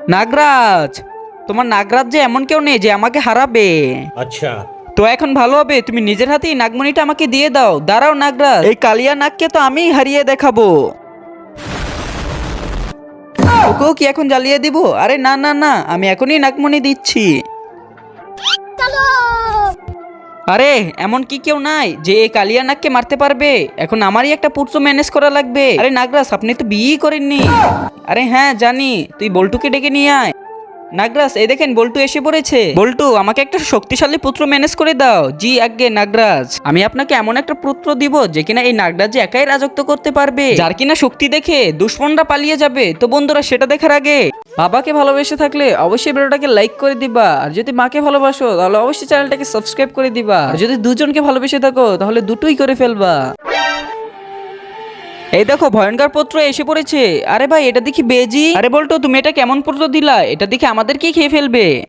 নাগরাজ, তোমার নাগরাজ যে এমন কেউ নেই যে আমাকে হারাবে। अच्छा। তো এখন ভালো হবে তুমি নিজের হাতেই নাগমণিটা আমাকে দিয়ে দাও। দাঁড়াও নাগরাজ, এই কালিয়া নাগকে তো আমিই হারিয়ে দেখাবো। ওকেও কি এখন জ্বালিয়ে দিব? আরে না না না, আমি এখনই নাগমণি দিচ্ছি। আরে এমন কি কেউ নাই যে এই কালিয়া নাগকে মারতে পারবে? এখন আমারই একটা পুত্র ম্যানেজ করা লাগবে। আরে নাগরাজ, আপনি তো বিয়েই করেননি। আরে হ্যাঁ জানি, তুই বল্টুকে ডেকে নিয়ে আয়। নাগরাজ, এই দেখেন বল্টু এসে পড়েছে। বল্টু, আমাকে একটা শক্তিশালী পুত্র ম্যানেজ করে দাও। জি আজ্ঞে নাগরাজ, আমি আপনাকে এমন একটা পুত্র দিব যে কিনা এই নাগরাজ একাই রাজত্ব করতে পারবে, যার কিনা শক্তি দেখে দুশ্মনরা পালিয়ে যাবে। তো বন্ধুরা, সেটা দেখার আগে বাবাকে ভালোবেসে থাকলে অবশ্যই ভিডিওটাকে লাইক করে দিবা, আর যদি মাকে ভালোবাসো তাহলে অবশ্যই চ্যানেলটাকে সাবস্ক্রাইব করে দিবা, আর যদি দুজনকে ভালোবেসে থাকো তাহলে দুটোই করে ফেলবা। এই দেখো ভয়ঙ্কর পুত্র এসে পড়েছে। আরে ভাই, এটা দেখি বেজি। আরে বলতো, তুমি এটা কেমন পুত্র দিলা? এটা দেখি আমাদেরকেই খেয়ে ফেলবে।